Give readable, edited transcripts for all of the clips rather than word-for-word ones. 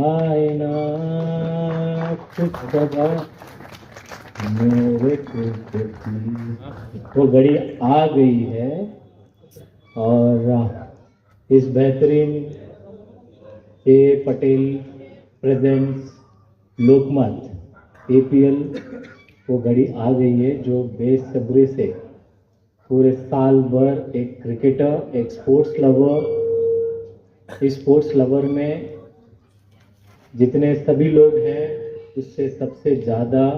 आईना खुद सजा मेरे खुद की। वो घड़ी आ गई है और इस बेहतरीन ए पटेल प्रेजेंट्स लोकमत एपीएल वो घड़ी आ गई है जो बेसब्री से पूरे साल भर एक क्रिकेटर, एक स्पोर्ट्स लवर, इस स्पोर्ट्स लवर में जितने सभी लोग हैं उससे सबसे ज़्यादा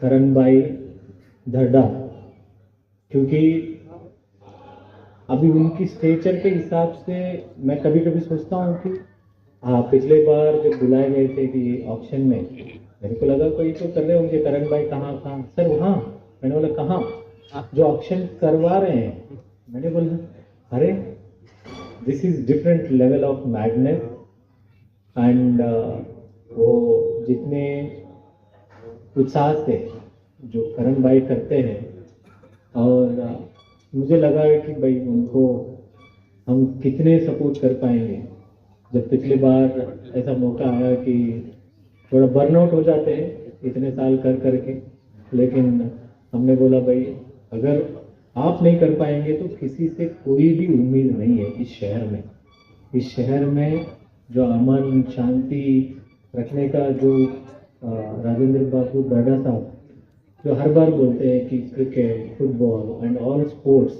करण भाई दर्डा, क्योंकि अभी उनकी स्टेचर के हिसाब से मैं कभी कभी सोचता हूँ कि हाँ, पिछले बार जब बुलाए गए थे कि ऑक्शन में मेरे को लगा कोई तो कर रहे होंगे, करण भाई कहाँ कहाँ सर वहाँ, मैंने बोला कहाँ जो ऑक्शन करवा रहे हैं, मैंने बोला अरे this is different level of madness and वो जितने उत्साह से जो करण भाई करते हैं और मुझे लगा है कि भाई उनको हम कितने सपोर्ट कर पाएंगे। जब पिछली बार ऐसा मौका आया कि थोड़ा बर्नआउट हो जाते हैं इतने साल कर करके, लेकिन हमने बोला भाई अगर आप नहीं कर पाएंगे तो किसी से कोई भी उम्मीद नहीं है इस शहर में। इस शहर में जो अमन शांति रखने का जो राजेंद्र बाबू दर्डा साहब जो हर बार बोलते हैं कि cricket, football and all sports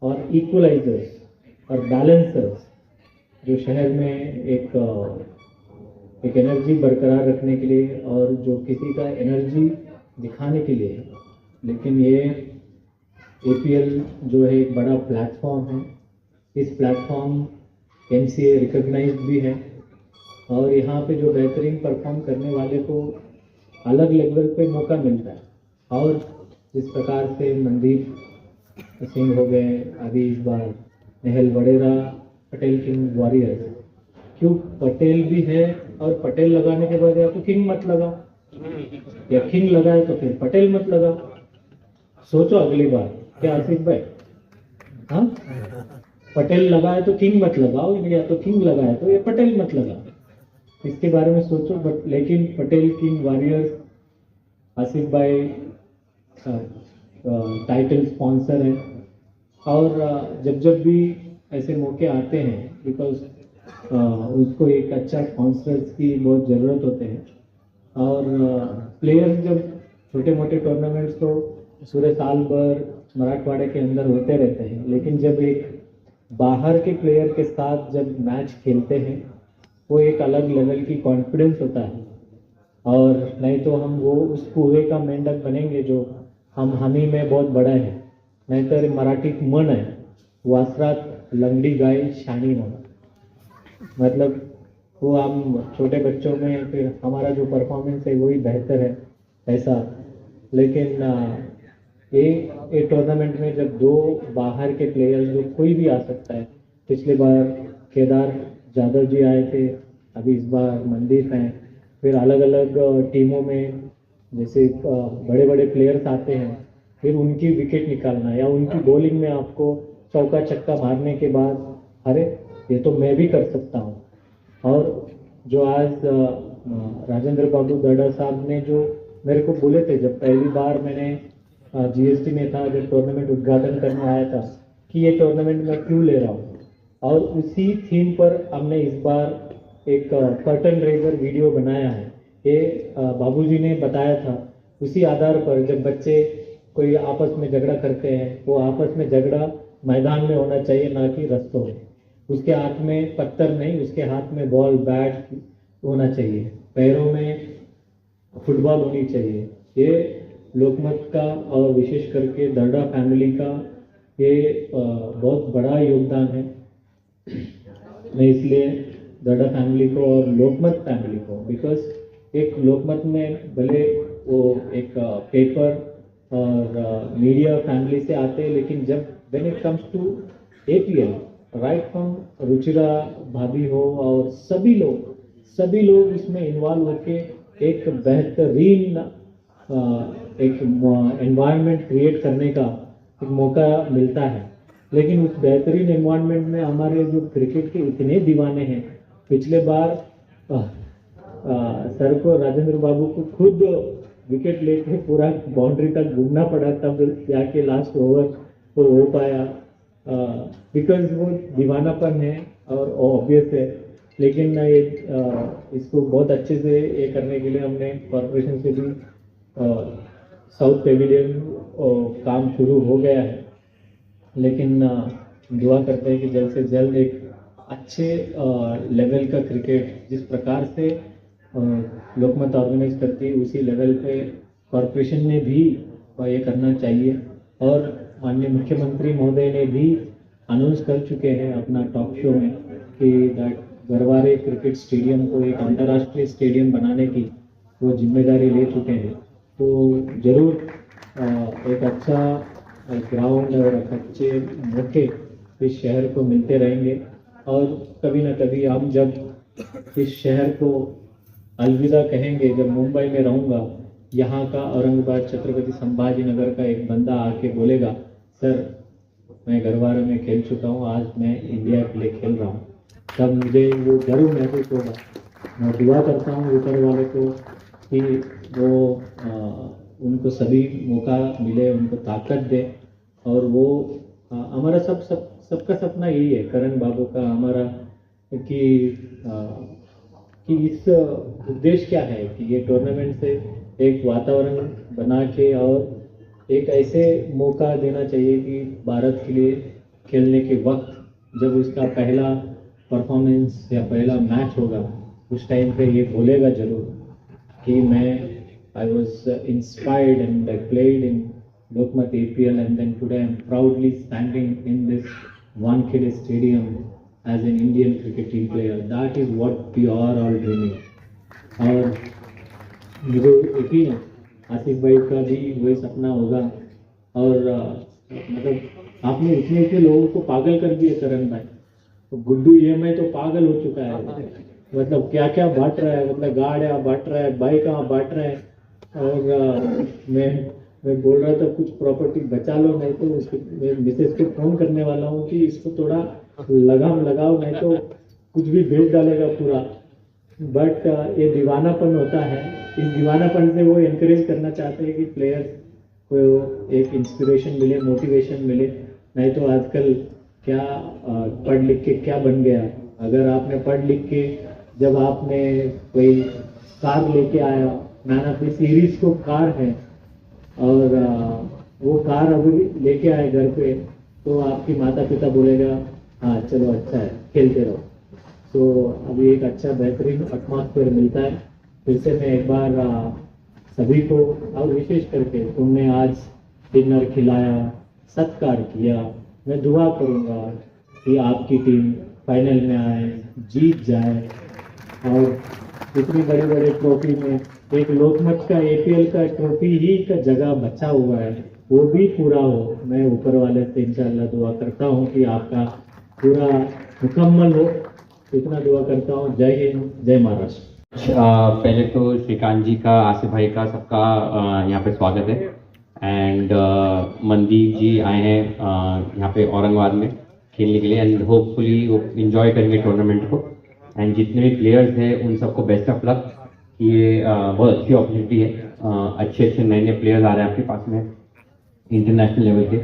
और इक्वलाइजर्स और बैलेंसर्स जो शहर में एक एनर्जी बरकरार रखने के लिए और जो किसी का एनर्जी दिखाने के लिए, लेकिन ये एपीएल जो है एक बड़ा प्लेटफॉर्म है। इस प्लेटफॉर्म एमसीए रिकॉग्नाइज्ड भी है और यहाँ पे जो बेहतरीन परफॉर्म करने वाले को अलग लेवल पे मौका मिलता है। और इस प्रकार से मनदीप सिंह हो गए, अभी इस बार नेहल वडेरा, पटेल किंग वॉरियर्स, क्यों पटेल भी है और पटेल लगाने के बाद या तो किंग मत लगाओ, या किंग लगाए तो फिर पटेल मत लगाओ। सोचो अगली बार, क्या आसिफ भाई? हाँ, पटेल लगाए तो किंग मत लगाओ, या तो किंग लगाए तो ये पटेल मत लगाओ। इसके बारे में सोचो। बट लेकिन पटेल किंग वॉरियर्स, आसिफ भाई टाइटल स्पॉन्सर है और जब जब भी ऐसे मौके आते हैं बिकॉज उसको एक अच्छा स्पॉन्सर्स की बहुत ज़रूरत होते हैं। और प्लेयर्स जब छोटे मोटे टूर्नामेंट्स तो पूरे साल भर मराठवाड़े के अंदर होते रहते हैं, लेकिन जब एक बाहर के प्लेयर के साथ जब मैच खेलते हैं वो एक अलग लेवल की कॉन्फिडेंस होता है। और नहीं तो हम वो उस कुएं का मेंढक बनेंगे जो हम ही में बहुत बड़ा है। नहीं तो मराठीत मन है, वासरात लंगडी गाय शानी होना, मतलब वो हम छोटे बच्चों में फिर हमारा जो परफॉर्मेंस है वही बेहतर है ऐसा। लेकिन ये टूर्नामेंट में जब दो बाहर के प्लेयर्स जो कोई भी आ सकता है, पिछले बार केदार जाधव जी आए थे, अभी इस बार मनदीप हैं, फिर अलग अलग टीमों में जैसे बड़े बड़े प्लेयर्स आते हैं, फिर उनकी विकेट निकालना या उनकी बॉलिंग में आपको चौका छक्का मारने के बाद अरे ये तो मैं भी कर सकता हूँ। और जो आज राजेंद्र बाबू दर्डा साहब ने जो मेरे को बोले थे जब पहली बार मैंने जीएसटी में था, जब टूर्नामेंट उद्घाटन करने आया था, कि ये टूर्नामेंट मैं क्यों ले रहा हूँ, और उसी थीम पर हमने इस बार एक कर्टन रेजर वीडियो बनाया है। ये बाबूजी ने बताया था, उसी आधार पर जब बच्चे कोई आपस में झगड़ा करते हैं वो आपस में झगड़ा मैदान में होना चाहिए, ना कि रस्तों में। उसके हाथ में पत्थर नहीं, उसके हाथ में बॉल बैट होना चाहिए, पैरों में फुटबॉल होनी चाहिए। ये लोकमत का और विशेष करके दर्डा फैमिली का ये बहुत बड़ा योगदान है। मैं इसलिए दर्डा फैमिली को और लोकमत फैमिली को, बिकॉज एक लोकमत में भले वो एक पेपर और मीडिया फैमिली से आते हैं, लेकिन जब when it comes to APL, right from Ruchira भाभी हो और सभी लोग इसमें इन्वॉल्व होके एक बेहतरीन एक एनवायरनमेंट क्रिएट करने का एक मौका मिलता है। लेकिन उस बेहतरीन एनवायरनमेंट में हमारे जो क्रिकेट के इतने दीवाने हैं, पिछले बार सर को, राजेंद्र बाबू को खुद विकेट लेके पूरा बाउंड्री तक घूमना पड़ा, तब जाके लास्ट ओवर वो हो पाया। बिकॉज वो दीवानापन है और ऑब्वियस है, लेकिन ये इसको बहुत अच्छे से ये करने के लिए हमने कॉरपोरेशन से भी साउथ पेविलियन काम शुरू हो गया है। लेकिन दुआ करते हैं कि जल्द से जल्द एक अच्छे लेवल का क्रिकेट, जिस प्रकार से लोकमत ऑर्गेनाइज करती है उसी लेवल पे कॉरपोरेशन ने भी ये करना चाहिए। और माननीय मुख्यमंत्री महोदय ने भी अनाउंस कर चुके हैं अपना टॉक शो में कि गरवारे क्रिकेट स्टेडियम को एक अंतर्राष्ट्रीय स्टेडियम बनाने की वो जिम्मेदारी ले चुके हैं। तो जरूर एक अच्छा ग्राउंड और अच्छे मौके इस शहर को मिलते रहेंगे, और कभी ना कभी हम जब इस शहर को अलविदा कहेंगे, जब मुंबई में रहूँगा, यहाँ का औरंगाबाद छत्रपति संभाजी नगर का एक बंदा आके बोलेगा, सर मैं गरवारे में खेल चुका हूँ, आज मैं इंडिया के लिए खेल रहा हूँ, तब मुझे वो गर्व महसूस होगा। मैं दुआ करता हूँ ऊपर वाले को कि वो उनको सभी मौका मिले, उनको ताकत दे, और वो हमारा सबका सपना यही है, करण बाबू का, हमारा, कि इस उद्देश्य क्या है कि ये टूर्नामेंट से एक वातावरण बना के और एक ऐसे मौका देना चाहिए कि भारत के लिए खेलने के वक्त जब उसका पहला परफॉर्मेंस या पहला मैच होगा, उस टाइम पे ये बोलेगा जरूर कि I was inspired and I played in Lokmat APL, and then today I am proudly standing in this Wankhede Stadium as an Indian cricket team player. That is what we are all dreaming. और मुझे यकीन है आसिफ भाई का भी वही सपना होगा। और मतलब आपने इतने लोगों को पागल कर दिए करण भाई, तो गुड्डू EMI तो पागल हो चुका है, मतलब क्या क्या बांट रहा है, मतलब गाड़ियाँ बांट रहा है, बाइक बांट रहा है। और मैं बोल रहा था कुछ प्रॉपर्टी बचा लो, नहीं तो उसको मिसेज को फोन करने वाला हूँ कि इसको थोड़ा लगाम लगाओ, नहीं तो कुछ भी भेज डालेगा पूरा। बट ये दीवानापन होता है, इस दीवानापन से वो एनकरेज करना चाहते हैं कि प्लेयर्स को एक इंस्पिरेशन मिले, मोटिवेशन मिले। नहीं तो आजकल क्या पढ़ लिख के क्या बन गया। अगर आपने पढ़ लिख के जब आपने कोई कार लेके आया, मैन ऑफ द सीरीज को कार है, और वो कार अभी लेके आए घर पे, तो आपकी माता पिता बोलेगा हाँ चलो अच्छा है, खेलते रहो। तो अभी एक अच्छा बेहतरीन एटमॉस्फेयर मिलता है। फिर से मैं एक बार सभी को, और विशेष करके तुमने आज डिनर खिलाया, सत्कार किया, मैं दुआ करूँगा कि आपकी टीम फाइनल में आए, जीत जाए, और इतनी बड़े बड़े ट्रॉफी में एक लोकमत का APL का ट्रॉफी ही का जगह बचा हुआ है, वो भी पूरा हो। मैं ऊपर वाले से इंशाल्लाह दुआ करता हूँ कि आपका पूरा मुकम्मल हो, इतना दुआ करता हूँ। जय हिंद, जय महाराष्ट्र। पहले तो श्रीकांत जी का, आसिफ भाई का, सबका यहाँ पे स्वागत है। एंड मनदीप जी आए हैं यहाँ पे औरंगाबाद में खेलने के लिए, एंड होपफुली वो इंजॉय करेंगे टूर्नामेंट को। एंड जितने भी प्लेयर्स हैं उन सबको बेस्ट ऑफ लक। ये बहुत अच्छी अपॉर्चुनिटी है, अच्छे नए प्लेयर्स आ रहे हैं आपके पास में इंटरनेशनल लेवल के,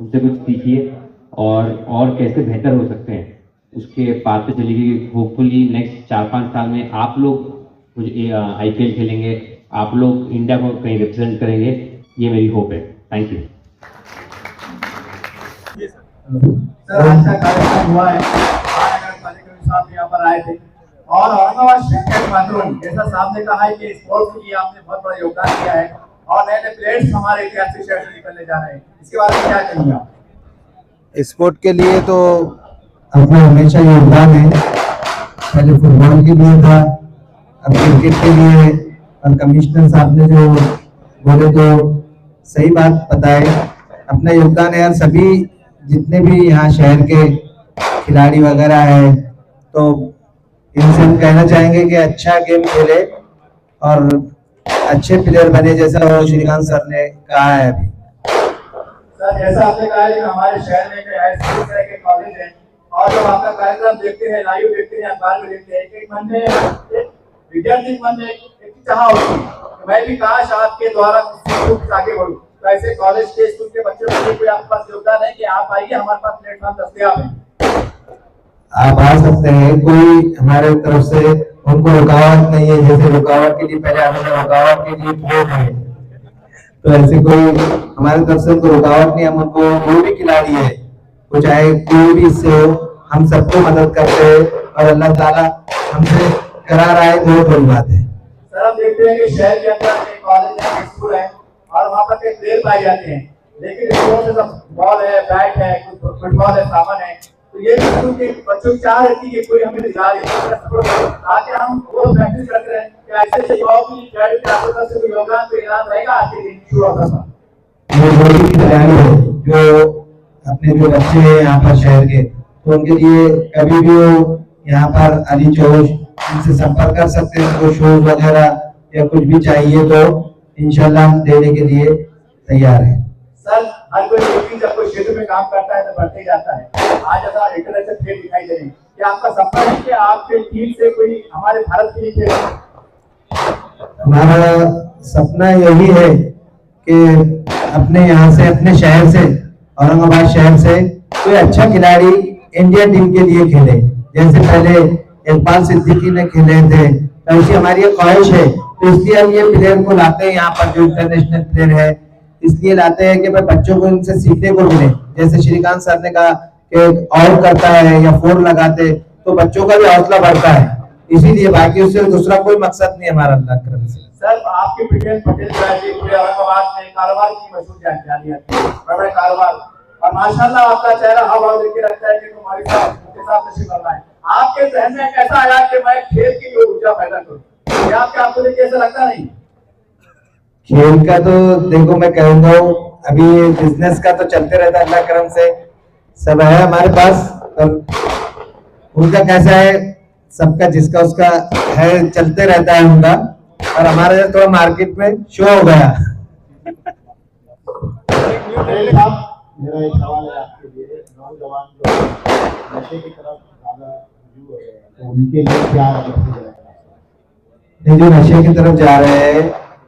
उनसे कुछ सीखिए और कैसे बेहतर हो सकते हैं उसके पास पे चलिए। होपफुली नेक्स्ट 4-5 साल में आप लोग कुछ IPL खेलेंगे, आप लोग इंडिया को कहीं रिप्रेजेंट करेंगे, ये मेरी होप है। Thank you sir. आज का कार्यक्रम हुआ है, साहब यहाँ पर आए थे, और औरंगाबाद शहर के माध्यम जैसा साहब ने कहा है कि स्पोर्ट्स के लिए आपने बहुत बड़ा योगदान दिया है, और नए नए प्लेयर्स हमारे ऐतिहासिक शहर से निकलने जा रहे हैं, इसके बारे में क्या कहेंगे आप? स्पोर्ट के लिए तो अपना हमेशा योगदान है, पहले फुटबॉल के लिए था, अब क्रिकेट के लिए। और कमिश्नर साहब ने जो बोले तो सही बात बताए, अपना योगदान है। और सभी जितने भी यहाँ शहर के खिलाड़ी वगैरह है, तो इनसे हम कहना चाहेंगे कि अच्छा गेम खेले और अच्छे प्लेयर बने, जैसा श्रीकांत सर ने कहा है अभी। सर जैसा आपने कहा है कि हमारे शहर में कई हाई तरह के कॉलेज हैं, और जब आपका कार्यक्रम देखते हैं, लाइव देखते हैं, अखबार में देखते हैं, एक मन में विद्यार्थी मन में एक चाह होती है कि मैं भी काश आपके द्वारा कुछ आगे बढ़ूं। तो ऐसे कॉलेज के स्कूल के बच्चों के लिए कोई आपके पास योगदान है कि आप आइए, हमारे पास प्लेटफॉर्म दस्तयाब है, आप आ सकते हैं। कोई हमारे तरफ से उनको रुकावट नहीं है, जैसे रुकावट के लिए पहले हमें रुकावट के लिए प्लेयर है, तो ऐसे कोई हमारे तरफ से उनको रुकावट नहीं। हम उनको जो भी खिलाड़ी है, वो चाहे कोई भी इससे हो, हम सबको मदद करते हैं और अल्लाह ताला हमसे करा रहा है, बहुत बड़ी बात है। सर हम देखते हैं कि शहर के अंदर एक कॉलेज है, स्कूल है और वहाँ पर कई प्लेयर पाए जाते हैं, लेकिन स्कूल से सब बॉल है, बैट है, फुटबॉल है, सामान है, तो ये स्कूल के बच्चों की चाह रहती है कि कोई हमें दिखा दे ताकि हम वो प्रैक्टिस करते हैं कि ऐसे युवाओं की से कोई योगदान तो इनाम रहेगा आज के दिन शुरू होगा। ये होली की तैयारी है, जो अपने जो बच्चे हैं यहाँ पर शहर के, तो उनके लिए कभी भी वो यहाँ पर अली चौक इनसे संपर्क कर सकते हैं। उनको शूज वगैरह या कुछ भी चाहिए तो इंशाल्लाह हम देने के लिए तैयार हैं। सर हर कोई व्यक्ति जब कोई क्षेत्र में काम करता है तो बढ़ते जाता है। आज ऐसा इंटरनेशनल खेल दिखाई दे रहे हैं, क्या आपका सपना है कि आपके टीम से कोई हमारे भारत के लिए खेले? हमारा सपना यही है कि अपने यहाँ से, अपने शहर से, औरंगाबाद शहर से कोई अच्छा खिलाड़ी इंडिया टीम के लिए खेले। जैसे पहले इकबाल सिद्दीकी ने खेले थे, तो ऐसी हमारी एक ख्वाहिश है, तो इसलिए हम ये प्लेयर को लाते हैं यहाँ पर, जो इंटरनेशनल प्लेयर है, इसलिए लाते हैं कि भाई बच्चों को इनसे सीखने को मिले। जैसे श्रीकांत सर ने कहा कि आउट करता है या फोर लगाते, तो बच्चों का भी हौसला बढ़ता है, इसीलिए। बाकी उससे दूसरा कोई मकसद नहीं हमारा, अल्लाह के करम से। सर आपके पटेल जी पूरे औरंगाबाद में कारोबार की मशहूर जानकारी है, बड़े कारोबार, और माशाल्लाह आपका चेहरा हवा देके रखता है कि तुम्हारे साथ नशीब करना है। आपके जहन में कैसा आया कि मैं खेल की ऊर्जा पैदा करूं? क्या आपको कैसा लगता नहीं? खेल का तो देखो मैं कहूंगा, अभी बिजनेस का तो चलते रहता है, अल्लाह करम से सब है हमारे पास, और उनका कैसा है, सबका जिसका उसका है, चलते रहता है उनका, और हमारा थोड़ा मार्केट में शो हो गया। मेरा एक सवाल है आपके लिए, नौजवान जो नशे की तरफ ज्यादा रुझू है, तो उनके लिए क्या जो नशे की तरफ जा रहे हैं,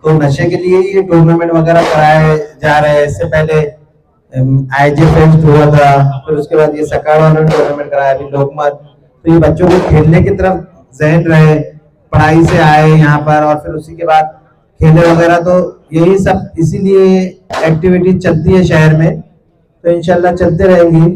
तो नशे के लिए ये टूर्नामेंट वगैरह कराए जा रहे हैं। इससे पहले आईजे फेस्ट हुआ था, फिर उसके बाद ये सकाड़ा टूर्नामेंट कराया, अभी लोकमत। तो ये बच्चों को खेलने की तरफ जहन रहे, पढ़ाई से आए यहाँ पर, और फिर उसी के बाद खेले वगैरह, तो यही सब इसीलिए एक्टिविटी चलती है शहर में, तो इंशाल्लाह चलते रहेंगी।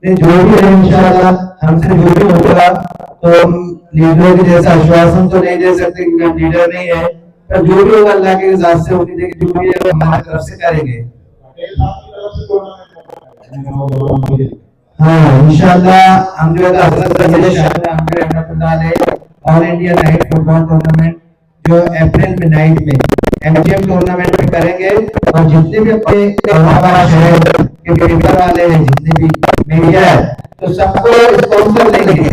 जो भी है इंशाल्लाह हमसे जो भी होगा, तो हम लीडरों के जैसा आश्वासन तो नहीं दे सकते क्योंकि हम लीडर नहीं है, पर जो भी होगा अल्लाह के इजाज़त से होगी, लेकिन जो भी है हमारी तरफ से करेंगे। हाँ इंशाल्लाह हम जो है all India night football tournament जो अप्रैल में नाइट में एमजीएम टूर्नामेंट में करेंगे, और जितने भी अपने शहर के पेपर वाले हैं, जितने भी मीडिया है, तो सबको स्पॉन्सर लेंगे।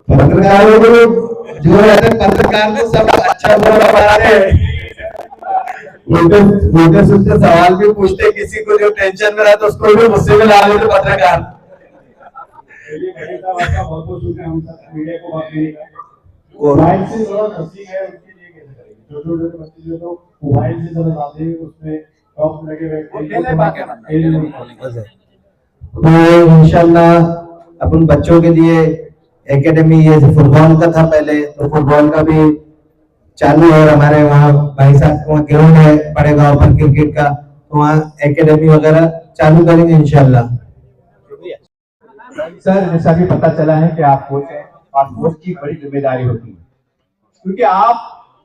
पत्रकारों को जो है पत्रकार को सब अच्छा बनाते हैं, उल्टे सुलटे सवाल भी पूछते, किसी को जो टेंशन में रहा तो उसको भी गुस्से में ला लेते पत्रकार। तो इंशाल्लाह अपन बच्चों के लिए एकेडमी, ये फुटबॉल का था पहले, तो फुटबॉल का भी चालू है हमारे वहाँ, भाई साहब वहाँ ग्राउंड है बड़े गांव पर क्रिकेट का, तो वहाँ एकेडमी वगैरह चालू करेंगे इंशाल्लाह। सर जैसा भी पता चला है कि आप कोच हैं, और कोच की बड़ी जिम्मेदारी होती है, क्योंकि आप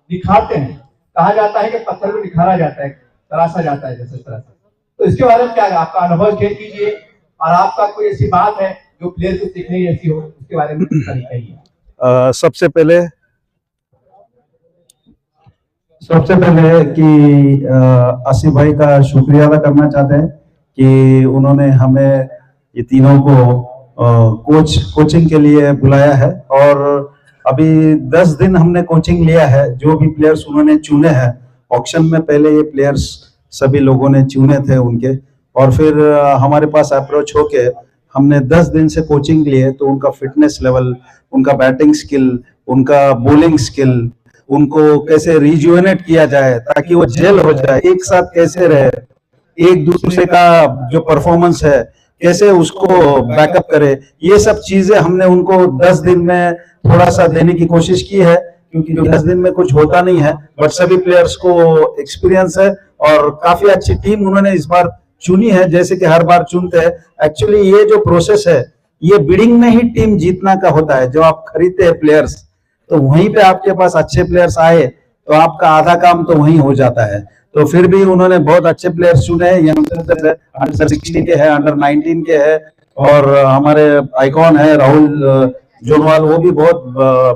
दिखाते हैं, कहा जाता है कि पत्थर को निखारा जाता है, तराशा जाता है, जैसे तरह से। तो इसके बारे में क्या है आपका अनुभव शेयर कीजिए, और आपका कोई ऐसी बात है जो प्लेयर को सीखने जैसी हो, उसके बारे में कहिए। सबसे पहले कि आसिफ भाई का शुक्रिया अदा करना चाहते हैं कि उन्होंने हमें ये तीनों को कोचिंग के लिए बुलाया है, और अभी 10 दिन हमने कोचिंग लिया है। जो भी प्लेयर्स उन्होंने चुने हैं ऑक्शन में, पहले ये प्लेयर्स सभी लोगों ने चुने थे उनके, और फिर हमारे पास अप्रोच होके हमने 10 दिन से कोचिंग लिए। तो उनका फिटनेस लेवल, उनका बैटिंग स्किल, उनका बॉलिंग स्किल, उनको कैसे रिजुवेनेट किया जाए ताकि वो जेल हो जाए, एक साथ कैसे रहे, एक दूसरे का जो परफॉर्मेंस है कैसे उसको बैकअप करे, ये सब चीजें हमने उनको 10 दिन में थोड़ा सा देने की कोशिश की है, क्योंकि 10 दिन में कुछ होता नहीं है। बट सभी प्लेयर्स को एक्सपीरियंस है और काफी अच्छी टीम उन्होंने इस बार चुनी है, जैसे कि हर बार चुनते हैं। एक्चुअली ये जो प्रोसेस है, ये बिडिंग में ही टीम जीतना का होता है। जो आप खरीदते हैं प्लेयर्स, तो वहीं पे आपके पास अच्छे प्लेयर्स आए तो आपका आधा काम तो वहीं हो जाता है। तो फिर भी उन्होंने बहुत अच्छे प्लेयर्स चुने हैं, यंगस्टर्स है, अंडर 16 के हैं, अंडर 19 के हैं, और हमारे आइकॉन है राहुल जोनवाल, वो भी बहुत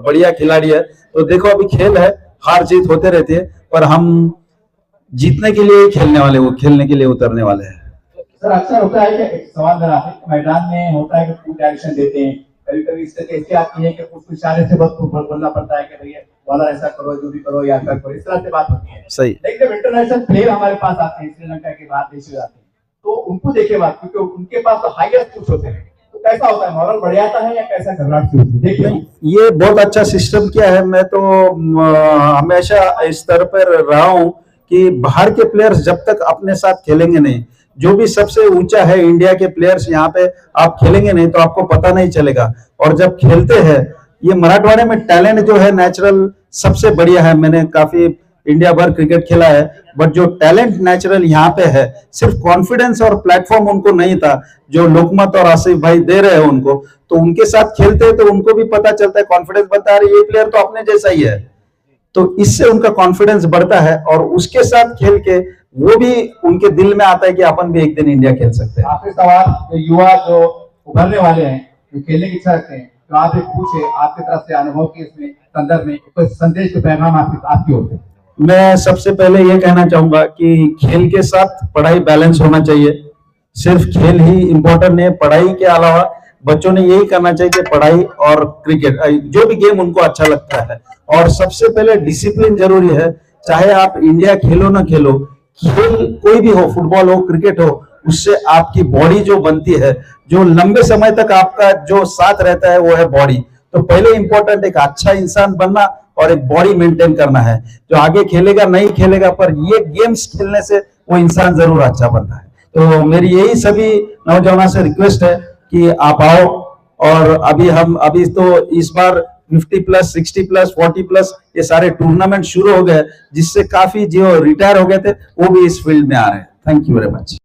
बढ़िया खिलाड़ी है। तो देखो अभी खेल है, हार जीत होते रहती है, पर हम जीतने के लिए खेलने वाले, वो खेलने के लिए उतरने वाले हैं। सर अक्सर होता है कि एक सवाल मेरा है, मैदान में होता है कि पूरी डायरेक्शन देते हैं, कभी कभी इस तरह ऐसी आती है कि कुछ इशारे से बहुत बोलना पड़ता है कि भैया बॉलर ऐसा करो, जो भी करो, या ऐसा करो, इस तरह से बात होती है। सही। लेकिन जब इंटरनेशनल प्लेयर हमारे पास आते हैं, श्रीलंका के बाद देश आते हैं, तो उनको देखे बात, क्योंकि उनके पास तो हाईएस्ट कुछ होते हैं, तो कैसा होता है, मॉरल बढ़ जाता है या कैसा घबराहट सी होती है? देखिए ये बहुत अच्छा सिस्टम किया है। मैं तो हमेशा इस स्तर पर रहा हूं कि बाहर के प्लेयर्स जब तक अपने साथ खेलेंगे नहीं, जो भी सबसे ऊंचा है इंडिया के प्लेयर्स यहाँ पे आप खेलेंगे नहीं तो आपको पता नहीं चलेगा। और जब खेलते हैं, ये मराठवाड़े में टैलेंट जो है नेचुरल सबसे बढ़िया है। मैंने काफी इंडिया भर क्रिकेट खेला है, बट जो टैलेंट नेचुरल यहाँ पे है, सिर्फ कॉन्फिडेंस और प्लेटफॉर्म उनको नहीं था जो लोकमत और आसिफ भाई दे रहे हैं उनको, तो उनके साथ खेलते हैं तो उनको भी पता चलता है, कॉन्फिडेंस बनता है, ये प्लेयर तो अपने जैसा ही है, तो इससे उनका कॉन्फिडेंस बढ़ता है और उसके साथ खेल के वो भी उनके दिल में आता है कि अपन भी एक दिन इंडिया खेल सकते हैं। आखिरी सवाल, जो युवा जो उभरने वाले हैं, जो खेलने की इच्छा रखते हैं, तो आप एक पूछे आपकी तरफ से अनुभव के इसमें संदर्भ में कोई संदेश का पैगाम आपकी ओर से। मैं सबसे पहले ये कहना चाहूंगा कि खेल के साथ पढ़ाई बैलेंस होना चाहिए। सिर्फ खेल ही इम्पोर्टेंट नहीं है, पढ़ाई के अलावा बच्चों ने यही करना चाहिए कि पढ़ाई और क्रिकेट, जो भी गेम उनको अच्छा लगता है। और सबसे पहले डिसिप्लिन जरूरी है। चाहे आप इंडिया खेलो ना खेलो, खेल कोई भी हो, फुटबॉल हो, क्रिकेट हो, उससे आपकी बॉडी जो बनती है, जो लंबे समय तक आपका जो साथ रहता है, वो है बॉडी। तो पहले इंपॉर्टेंट एक अच्छा इंसान बनना और एक बॉडी मेंटेन करना है। जो आगे खेलेगा नहीं खेलेगा, पर ये गेम्स खेलने से वो इंसान जरूर अच्छा बनता है। तो मेरी यही सभी नौजवानों से रिक्वेस्ट है कि आप आओ। और अभी तो इस बार 50+, 60+, 40+, ये सारे टूर्नामेंट शुरू हो गए, जिससे काफी जो रिटायर हो गए थे वो भी इस फील्ड में आ रहे हैं। Thank you very much.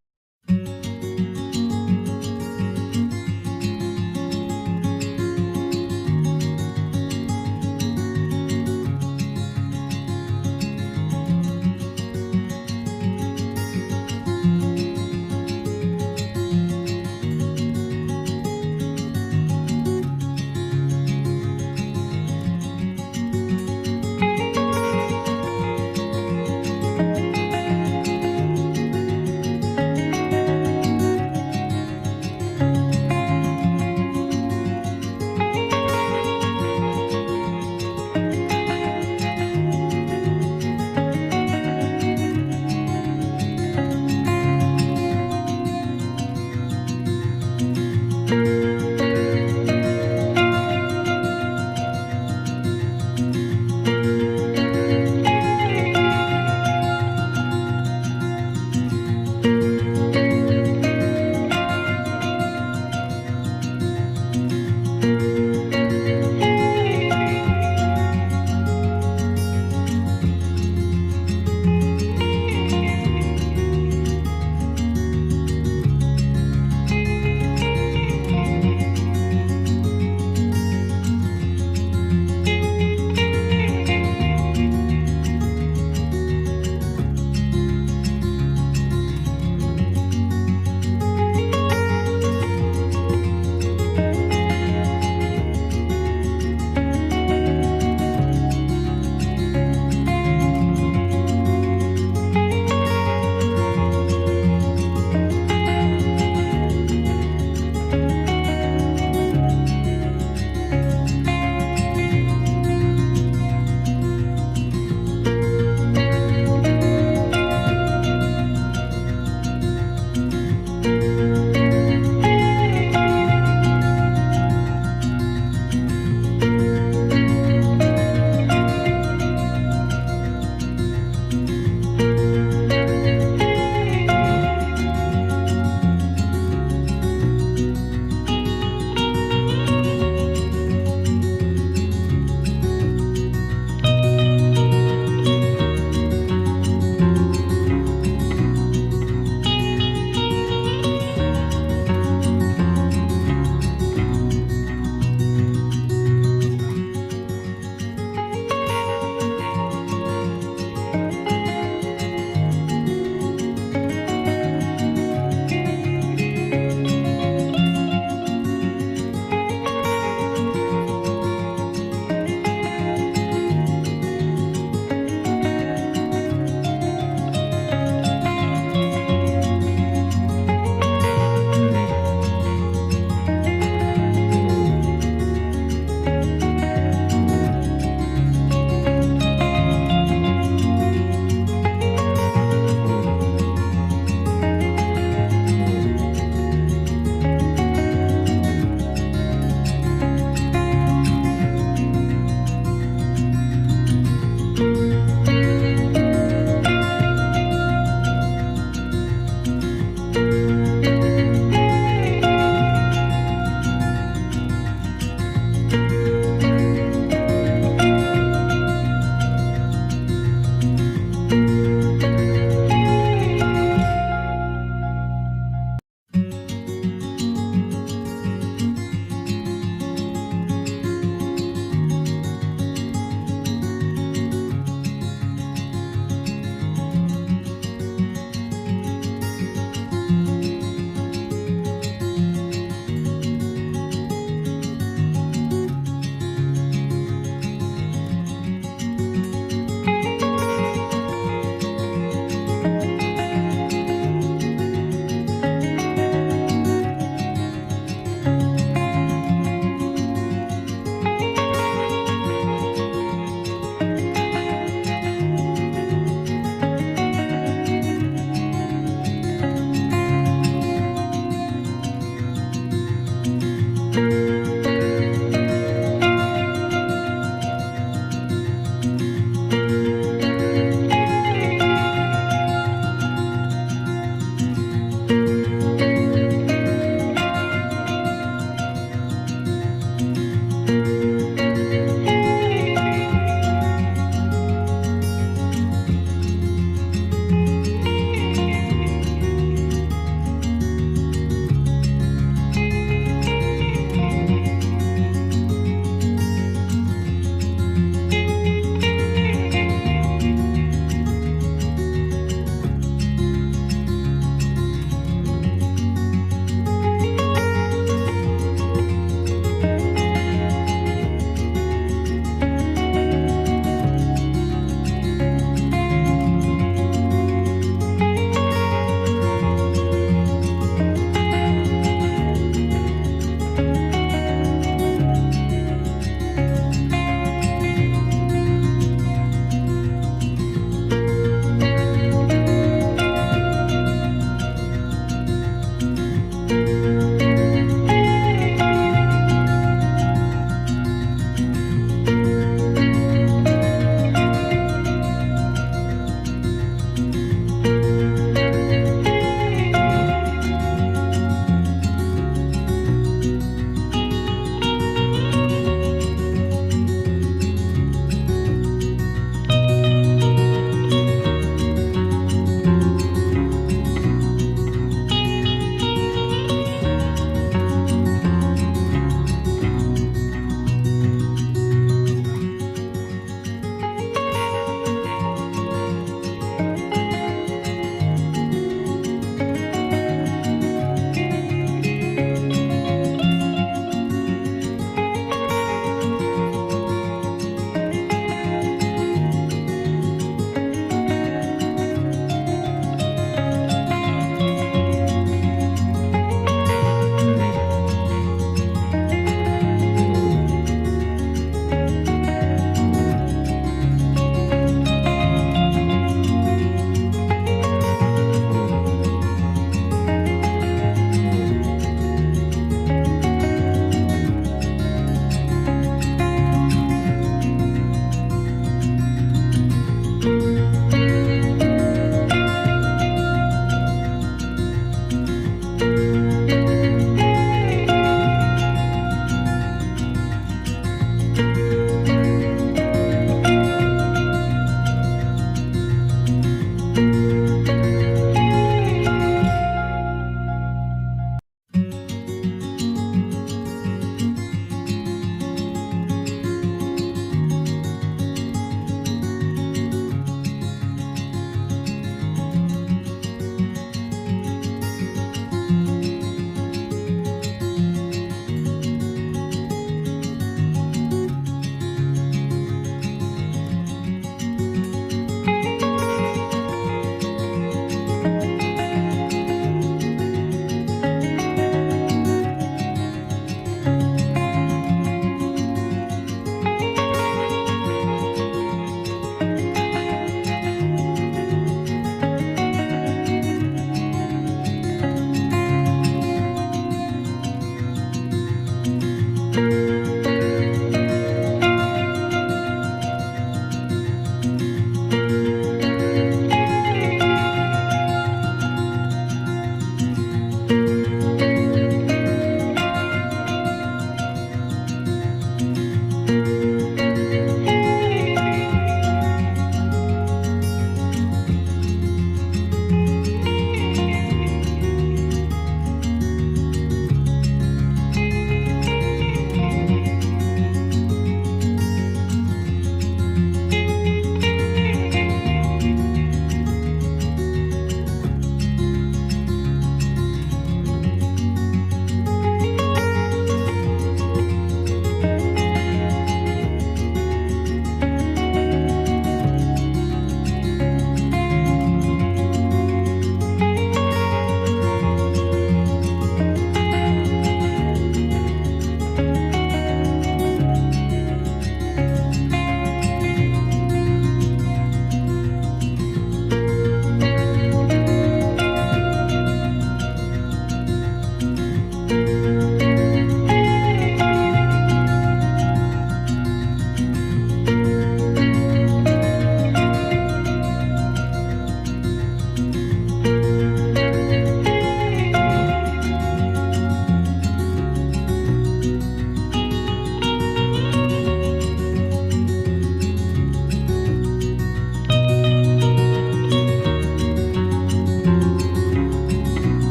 है।